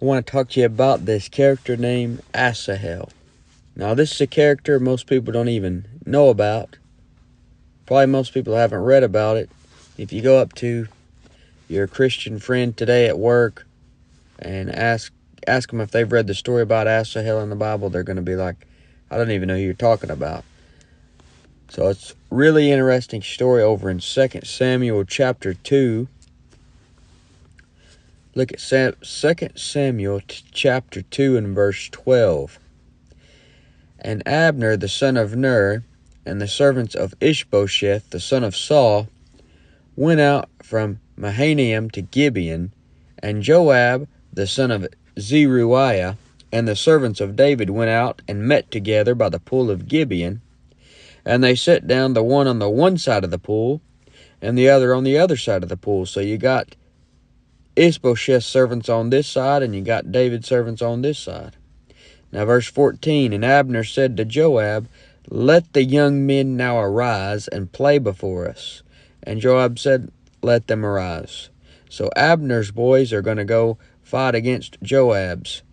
I want to talk to you about this character named ASAHEL. Now, this is a character most people don't even know about. Probably most people haven't read about it. If you go up to your Christian friend today at work and ask them if they've read the story about ASAHEL in the Bible, they're going to be like, I don't even know who you're talking about. So it's a really interesting story over in 2 Samuel chapter 2. Look at 2 Samuel chapter 2 and verse 12. And Abner the son of Ner, and the servants of Ishbosheth the son of Saul, went out from Mahanaim to Gibeon, and Joab the son of Zeruiah, and the servants of David went out and met together by the pool of Gibeon. And they sat down, the one on the one side of the pool, and the other on the other side of the pool. So you got Ishbosheth's servants on this side, and you got David's servants on this side. Now verse 14, And Abner said to Joab, Let the young men now arise and play before us. And Joab said, Let them arise. So Abner's boys are going to go fight against Joab's.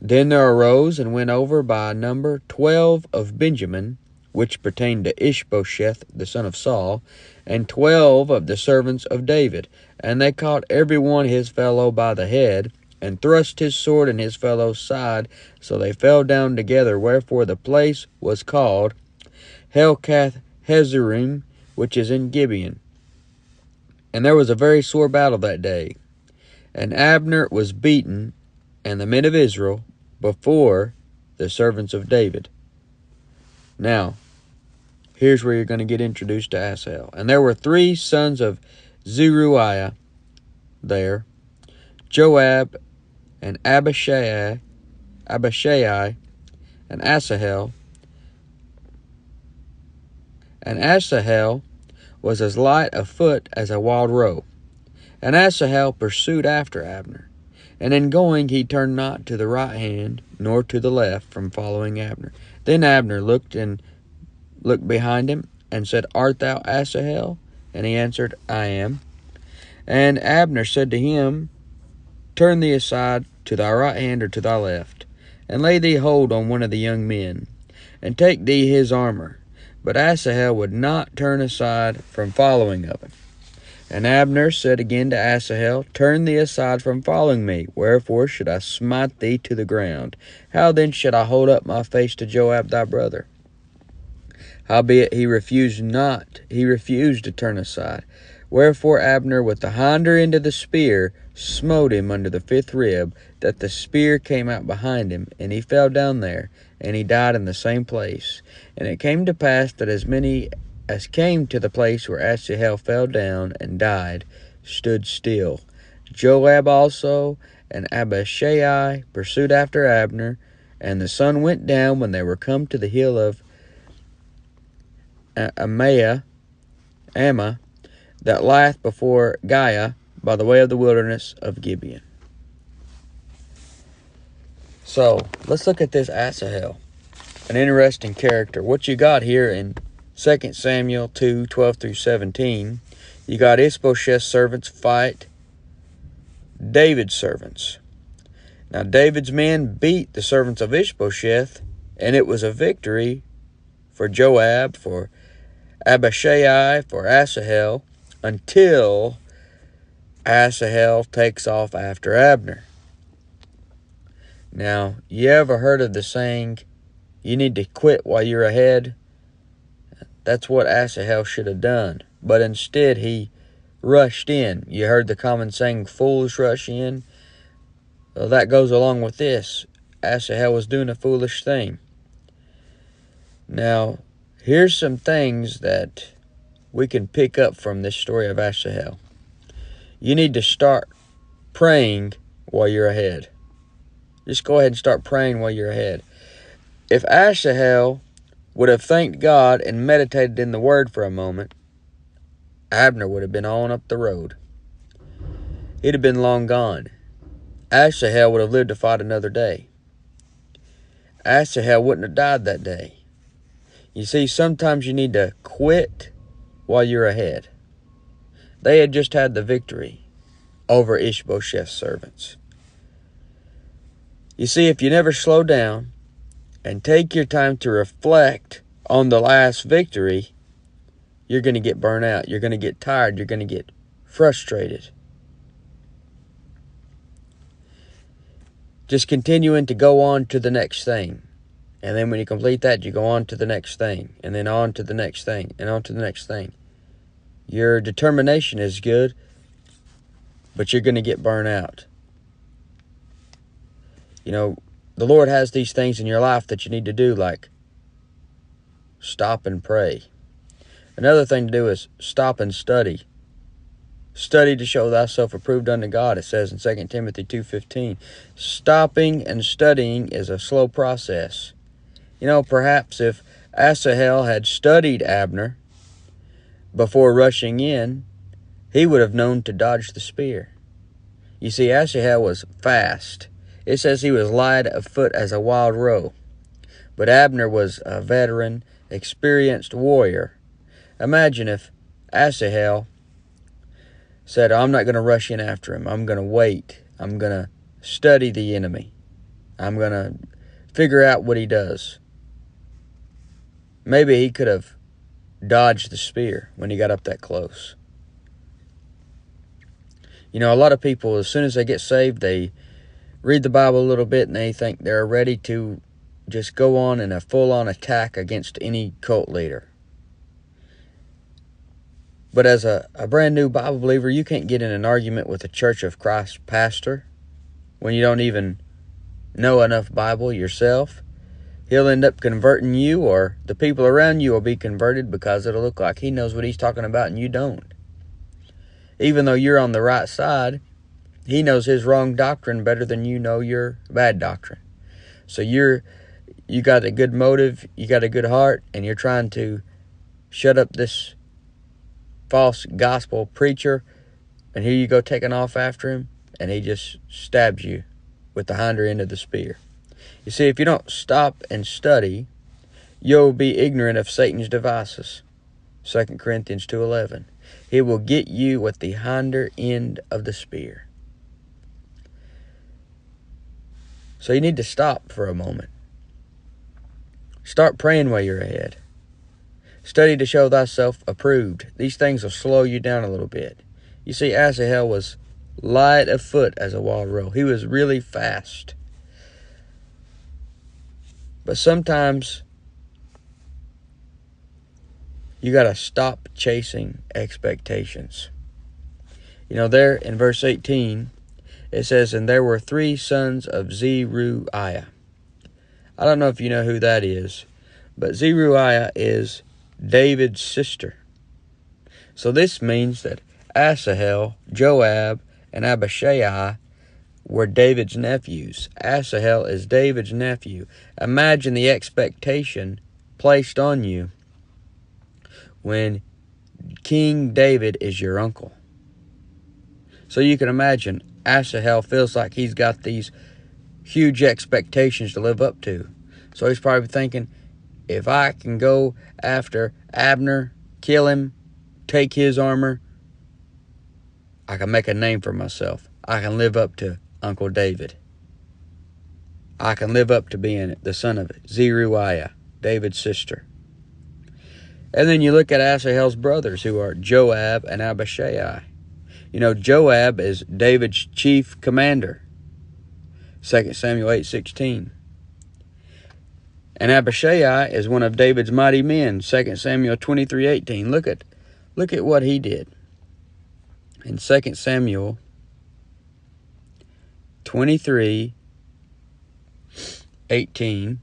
Then there arose and went over by number 12 of Benjamin, which pertained to Ishbosheth the son of Saul, and 12 of the servants of David. And they caught every one his fellow by the head, and thrust his sword in his fellow's side, so they fell down together, wherefore the place was called Helkath-Hazurim, which is in Gibeon. And there was a very sore battle that day. And Abner was beaten, and the men of Israel, before the servants of David. Now, here's where you're going to get introduced to ASAHEL. And there were 3 sons of Zeruiah there, Joab, and Abishai, and ASAHEL. And ASAHEL was as light of foot as a wild roe. And ASAHEL pursued after Abner. And in going he turned not to the right hand, nor to the left, from following Abner. Then Abner looked behind him, and said, Art thou ASAHEL? And he answered, I am. And Abner said to him, Turn thee aside to thy right hand or to thy left, and lay thee hold on one of the young men, and take thee his armor. But ASAHEL would not turn aside from following of him. And Abner said again to ASAHEL, Turn thee aside from following me, wherefore should I smite thee to the ground? How then should I hold up my face to Joab thy brother? Howbeit he refused to turn aside. Wherefore Abner with the hinder end of the spear smote him under the 5th rib, that the spear came out behind him, and he fell down there, and he died in the same place. And it came to pass that as many as came to the place where ASAHEL fell down and died stood still. Joab also and Abishai pursued after Abner, and the sun went down when they were come to the hill of Amma, that lieth before Giah, by the way of the wilderness of Gibeon. So, let's look at this ASAHEL. An interesting character. What you got here in 2 Samuel 2, 12 through 17, you got Ishbosheth's servants fight David's servants. Now, David's men beat the servants of Ishbosheth, and it was a victory for Joab, for Abishai, for ASAHEL, until ASAHEL takes off after Abner. Now, you ever heard of the saying, you need to quit while you're ahead? That's what ASAHEL should have done. But instead, he rushed in. You heard the common saying, fools rush in? Well, that goes along with this. ASAHEL was doing a foolish thing. Now, here's some things that we can pick up from this story of ASAHEL. You need to start praying while you're ahead. Just go ahead and start praying while you're ahead. If ASAHEL would have thanked God and meditated in the Word for a moment, Abner would have been on up the road. He'd have been long gone. ASAHEL would have lived to fight another day. ASAHEL wouldn't have died that day. You see, sometimes you need to quit while you're ahead. They had just had the victory over Ishbosheth's servants. You see, if you never slow down and take your time to reflect on the last victory, you're going to get burnt out. You're going to get tired. You're going to get frustrated. Just continuing to go on to the next thing. And then when you complete that, you go on to the next thing. And then on to the next thing. And on to the next thing. Your determination is good, but you're going to get burnt out. You know, the Lord has these things in your life that you need to do, like stop and pray. Another thing to do is stop and study. Study to show thyself approved unto God, it says in 2 Timothy 2:15. Stopping and studying is a slow process. You know, perhaps if ASAHEL had studied Abner before rushing in, he would have known to dodge the spear. You see, ASAHEL was fast. It says he was light of foot as a wild roe. But Abner was a veteran, experienced warrior. Imagine if ASAHEL said, I'm not going to rush in after him. I'm going to wait. I'm going to study the enemy. I'm going to figure out what he does. Maybe he could have dodged the spear when he got up that close. You know, a lot of people, as soon as they get saved, they read the Bible a little bit and they think they're ready to just go on in a full-on attack against any cult leader. But as a brand new Bible believer, you can't get in an argument with a Church of Christ pastor when you don't even know enough Bible yourself. He'll end up converting you, or the people around you will be converted because it'll look like he knows what he's talking about and you don't. Even though you're on the right side, he knows his wrong doctrine better than you know your bad doctrine. So you got a good motive, you got a good heart, and you're trying to shut up this false gospel preacher, and here you go taking off after him, and he just stabs you with the hinder end of the spear. You see, if you don't stop and study, you'll be ignorant of Satan's devices. 2 Corinthians 2:11. He will get you with the hinder end of the spear. So you need to stop for a moment. Start praying while you're ahead. Study to show thyself approved. These things will slow you down a little bit. You see, ASAHEL was light of foot as a wild roe. He was really fast. But sometimes you got to stop chasing expectations. You know, there in verse 18, it says, and there were 3 sons of Zeruiah. I don't know if you know who that is, but Zeruiah is David's sister. So this means that ASAHEL, Joab, and Abishai were David's nephews. ASAHEL is David's nephew. Imagine the expectation placed on you when King David is your uncle. So you can imagine ASAHEL feels like he's got these huge expectations to live up to. So he's probably thinking, if I can go after Abner, kill him, take his armor, I can make a name for myself. I can live up to Uncle David. I can live up to being the son of Zeruiah, David's sister. And then you look at ASAHEL's brothers, who are Joab and Abishai. You know, Joab is David's chief commander. 2 Samuel 8:16. And Abishai is one of David's mighty men. 2 Samuel 23:18. Look at what he did. In 2 Samuel 23:18,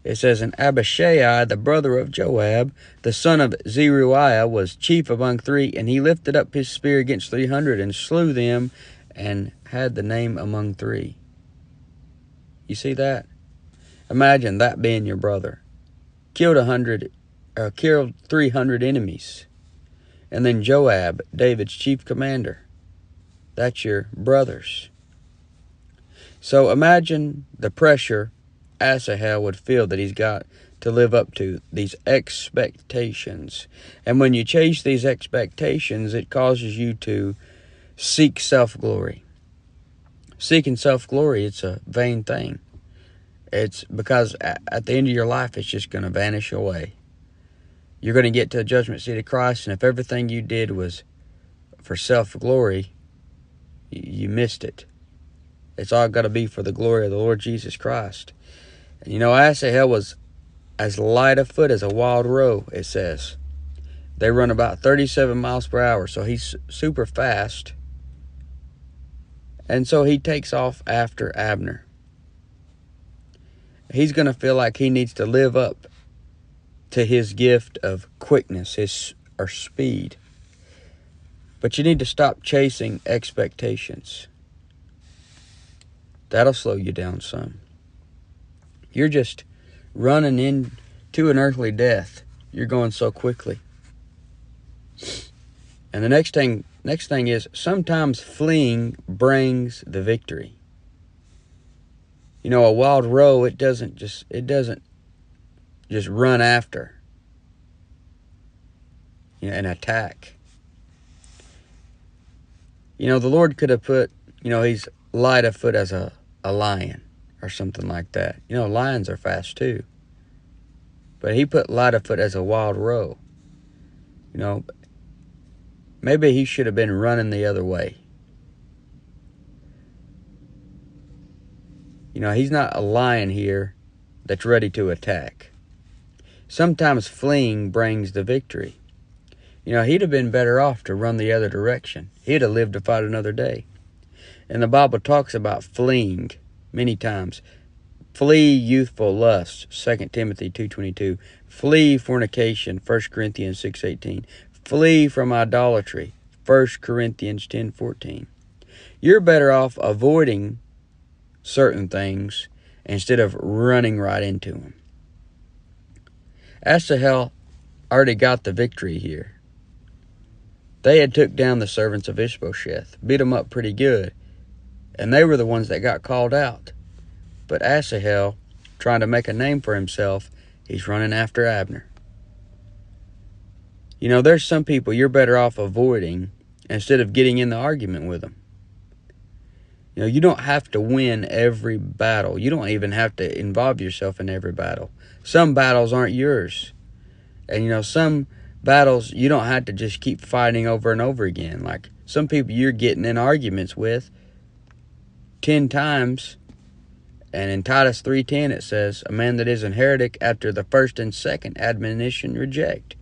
it says, and Abishai, the brother of Joab, the son of Zeruiah, was chief among 3, and he lifted up his spear against 300 and slew them, and had the name among 3. You see that? Imagine that being your brother. Killed 300 enemies. And then Joab, David's chief commander. That's your brothers. So imagine the pressure ASAHEL would feel that he's got to live up to, these expectations. And when you chase these expectations, it causes you to seek self-glory. Seeking self-glory, it's a vain thing. It's because at the end of your life, it's just going to vanish away. You're going to get to the judgment seat of Christ, and if everything you did was for self-glory, you missed it. It's all got to be for the glory of the Lord Jesus Christ. And ASAHEL was as light of foot as a wild roe, it says. They run about 37 miles per hour, so he's super fast. And so he takes off after Abner. He's going to feel like he needs to live up to his gift of quickness, or speed. But you need to stop chasing expectations. That'll slow you down some. You're just running into an earthly death. You're going so quickly. And the next thing is, sometimes fleeing brings the victory. A wild roe, it doesn't just run after an attack. The Lord could have put, he's light of foot as a lion or something like that. Lions are fast too. But he put light of foot as a wild roe. Maybe he should have been running the other way. He's not a lion here that's ready to attack. Sometimes fleeing brings the victory. He'd have been better off to run the other direction. He'd have lived to fight another day. And the Bible talks about fleeing many times. Flee youthful lusts, 2 Timothy 2:22. Flee fornication, 1 Corinthians 6:18. Flee from idolatry, 1 Corinthians 10:14. You're better off avoiding certain things instead of running right into them. ASAHEL already got the victory here. They had took down the servants of Ishbosheth, beat them up pretty good, and they were the ones that got called out. But ASAHEL, trying to make a name for himself, he's running after Abner. There's some people you're better off avoiding instead of getting in the argument with them. You don't have to win every battle. You don't even have to involve yourself in every battle. Some battles aren't yours. And some battles you don't have to just keep fighting over and over again. Like some people you're getting in arguments with 10 times. And in Titus 3:10 it says, a man that is an heretic after the first and second admonition reject.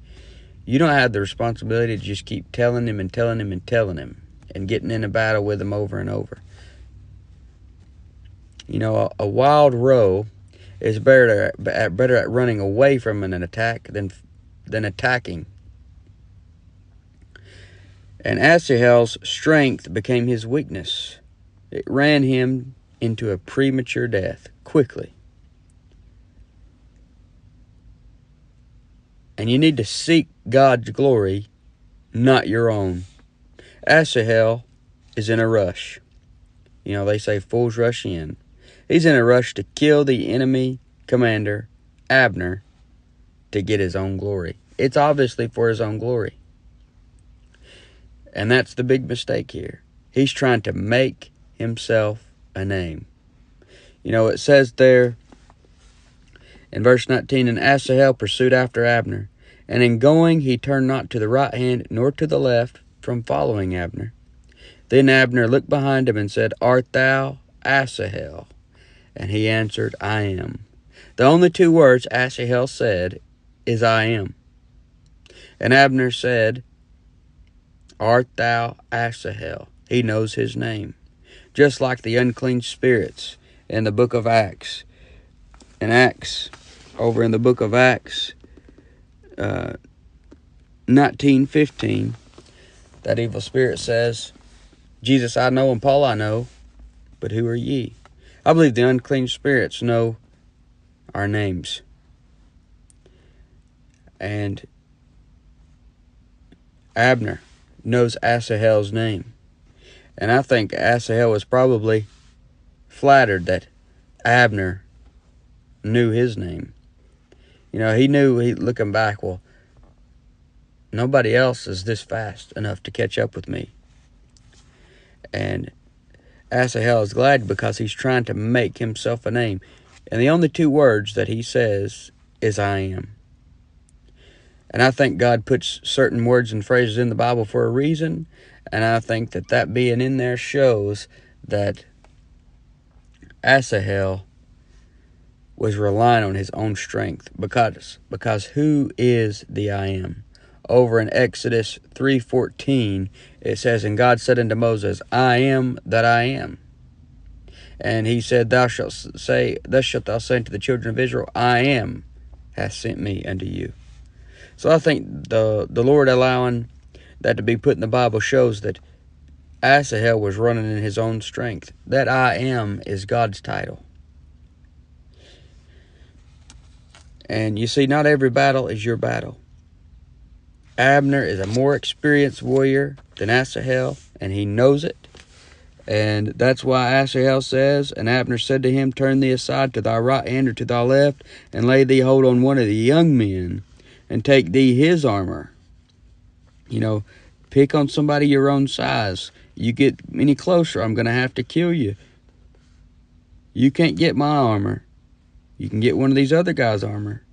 You don't have the responsibility to just keep telling him and telling him and telling him and getting in a battle with him over and over. A wild roe is better at running away from an attack than attacking. And ASAHEL's strength became his weakness. It ran him into a premature death quickly. And you need to seek God's glory, not your own. ASAHEL is in a rush. They say fools rush in. He's in a rush to kill the enemy commander, Abner, to get his own glory. It's obviously for his own glory. And that's the big mistake here. He's trying to make himself a name. It says there in verse 19, and ASAHEL pursued after Abner, and in going he turned not to the right hand nor to the left from following Abner. Then Abner looked behind him and said, Art thou ASAHEL? And he answered, I am. The only two words ASAHEL said is, I am. And Abner said, Art thou ASAHEL? He knows his name. Just like the unclean spirits in the book of Acts. Over in the book of Acts 19:15, that evil spirit says, Jesus I know and Paul I know, but who are ye? I believe the unclean spirits know our names. And Abner knows ASAHEL's name. And I think ASAHEL was probably flattered that Abner knew his name. He knew, looking back, well, nobody else is this fast enough to catch up with me. And Asahel is glad because he's trying to make himself a name. And the only two words that he says is I am. And I think God puts certain words and phrases in the Bible for a reason. And I think that being in there shows that Asahel was relying on his own strength. Because who is the I am? Over in Exodus 3:14, it says, And God said unto Moses, I am that I am. And he said, Thus shalt thou say unto the children of Israel, I am hath sent me unto you. So I think the Lord allowing that to be put in the Bible shows that Asahel was running in his own strength. That I am is God's title. And you see, not every battle is your battle. Abner is a more experienced warrior than Asahel, and he knows it. And that's why Asahel says, And Abner said to him, Turn thee aside to thy right hand or to thy left, and lay thee hold on one of the young men, and take thee his armor. You know, pick on somebody your own size. You get any closer, I'm going to have to kill you. You can't get my armor. You can get one of these other guys' armor.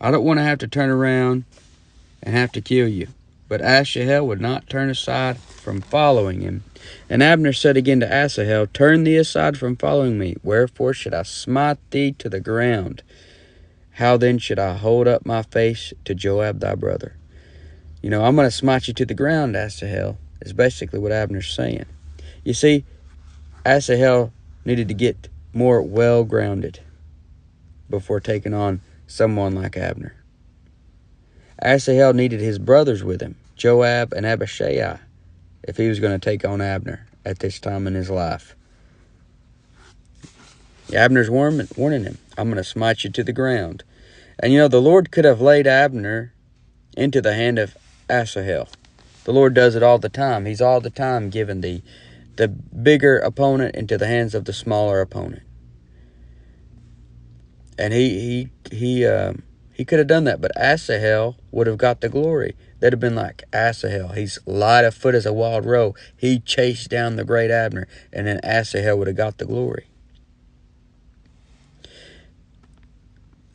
I don't want to have to turn around and have to kill you. But Asahel would not turn aside from following him. And Abner said again to Asahel, Turn thee aside from following me. Wherefore should I smite thee to the ground? How then should I hold up my face to Joab thy brother? You know, I'm going to smite you to the ground, Asahel, is basically what Abner's saying. You see, Asahel needed to get more well-grounded before taking on someone like Abner. Asahel needed his brothers with him, Joab and Abishai, if he was going to take on Abner at this time in his life. Abner's warning him, I'm going to smite you to the ground. And you know, the Lord could have laid Abner into the hand of Asahel. The Lord does it all the time. He's all the time giving the bigger opponent into the hands of the smaller opponent. And he could have done that, but Asahel would have got the glory. They'd have been like, Asahel, he's light of foot as a wild roe. He chased down the great Abner, and then Asahel would have got the glory.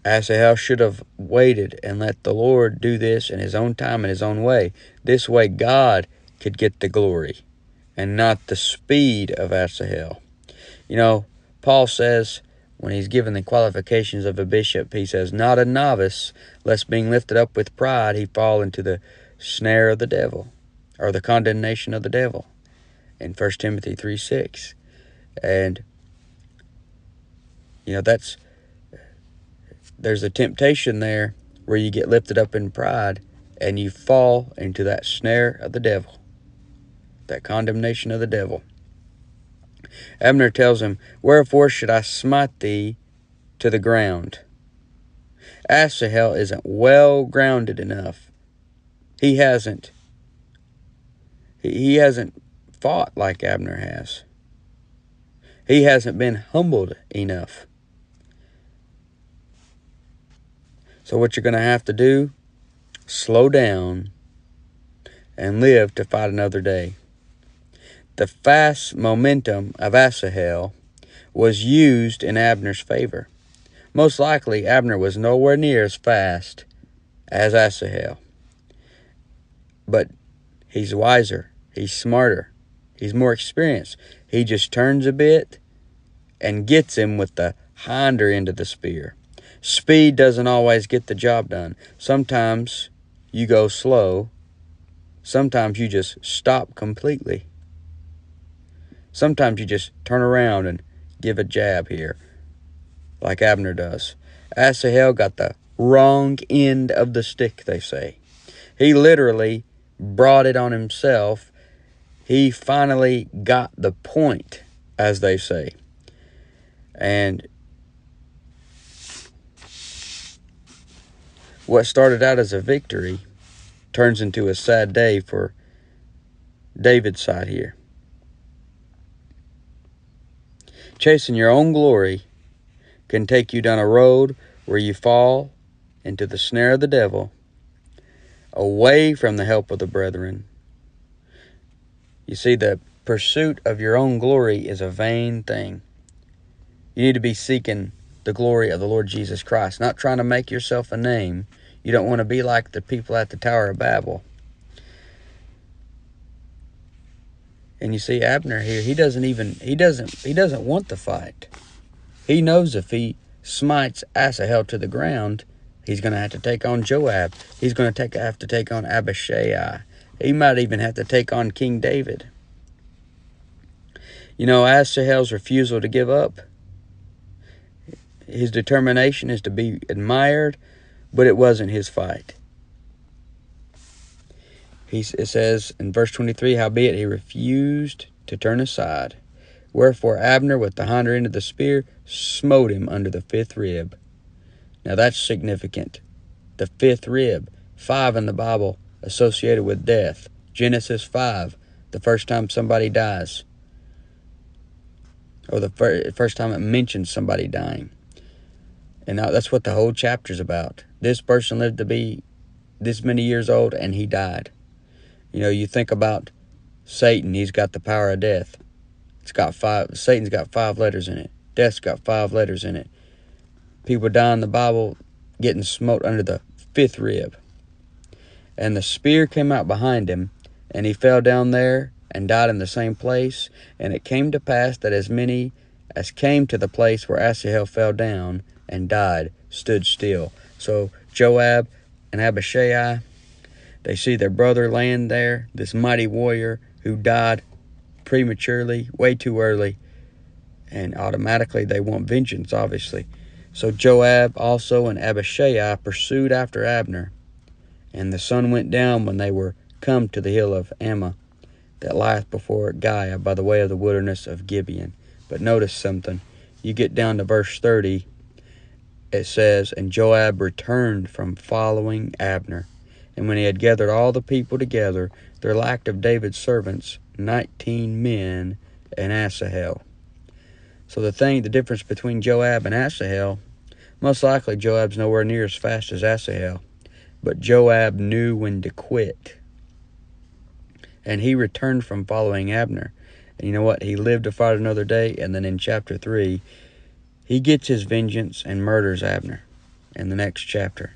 Asahel should have waited and let the Lord do this in his own time and his own way. This way God could get the glory and not the speed of Asahel. You know, Paul says, when he's given the qualifications of a bishop, he says, Not a novice, lest being lifted up with pride, he fall into the snare of the devil, or the condemnation of the devil, in 1 Timothy 3:6. And, you know, there's a temptation there where you get lifted up in pride, and you fall into that snare of the devil, that condemnation of the devil. Abner tells him, Wherefore should I smite thee to the ground? Asahel isn't well grounded enough. He hasn't fought like Abner has. He hasn't been humbled enough. So what you're going to have to do, slow down and live to fight another day. The fast momentum of Asahel was used in Abner's favor. Most likely, Abner was nowhere near as fast as Asahel. But he's wiser, he's smarter, he's more experienced. He just turns a bit and gets him with the hinder end of the spear. Speed doesn't always get the job done. Sometimes you go slow. Sometimes you just stop completely. Sometimes you just turn around and give a jab here, like Abner does. Asahel got the wrong end of the stick, they say. He literally brought it on himself. He finally got the point, as they say. And what started out as a victory turns into a sad day for David's side here. Chasing your own glory can take you down a road where you fall into the snare of the devil, away from the help of the brethren. You see, the pursuit of your own glory is a vain thing. You need to be seeking the glory of the Lord Jesus Christ, not trying to make yourself a name. You don't want to be like the people at the Tower of Babel. And you see Abner here, he doesn't want the fight. He knows if he smites ASAHEL to the ground, he's going to have to take on Joab. He's going to have to take on Abishai. He might even have to take on King David. You know, ASAHEL's refusal to give up, his determination is to be admired, but it wasn't his fight. It says in verse 23, howbeit he refused to turn aside. Wherefore Abner with the hinder end of the spear smote him under the fifth rib. Now that's significant. The fifth rib, 5 in the Bible associated with death. Genesis 5, the first time somebody dies. Or the first time it mentions somebody dying. And now that's what the whole chapter's about. This person lived to be this many years old and he died. You know, you think about Satan, he's got the power of death. Satan's got 5 letters in it. Death's got 5 letters in it. People die in the Bible getting smote under the 5th rib. And the spear came out behind him, and he fell down there and died in the same place. And it came to pass that as many as came to the place where ASAHEL fell down and died stood still. So Joab and Abishai, they see their brother laying there, this mighty warrior who died prematurely, way too early, and automatically they want vengeance, obviously. So Joab also and Abishai pursued after Abner, and the sun went down when they were come to the hill of Ammah, that lieth before Giah by the way of the wilderness of Gibeon. But notice something. You get down to verse 30, it says, and Joab returned from following Abner. And when he had gathered all the people together, there lacked of David's servants 19 men and ASAHEL. So the difference between Joab and ASAHEL, most likely Joab's nowhere near as fast as ASAHEL. But Joab knew when to quit. And he returned from following Abner. And you know what? He lived to fight another day. And then in chapter 3, he gets his vengeance and murders Abner in the next chapter.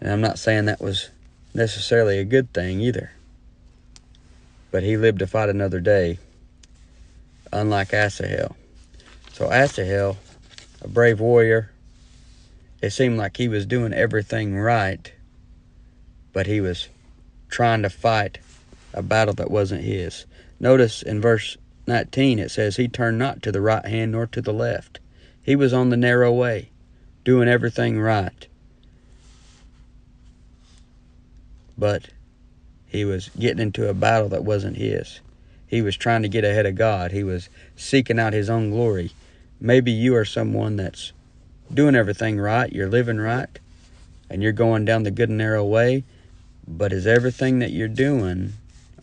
And I'm not saying that was necessarily a good thing either. But he lived to fight another day, unlike ASAHEL. So ASAHEL, a brave warrior, it seemed like he was doing everything right, but he was trying to fight a battle that wasn't his. Notice in verse 19 it says, he turned not to the right hand nor to the left. He was on the narrow way, doing everything right. But he was getting into a battle that wasn't his. He was trying to get ahead of God. He was seeking out his own glory. Maybe you are someone that's doing everything right, you're living right, and you're going down the good and narrow way, but is everything that you're doing,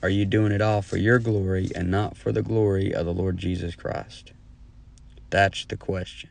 are you doing it all for your glory and not for the glory of the Lord Jesus Christ? That's the question.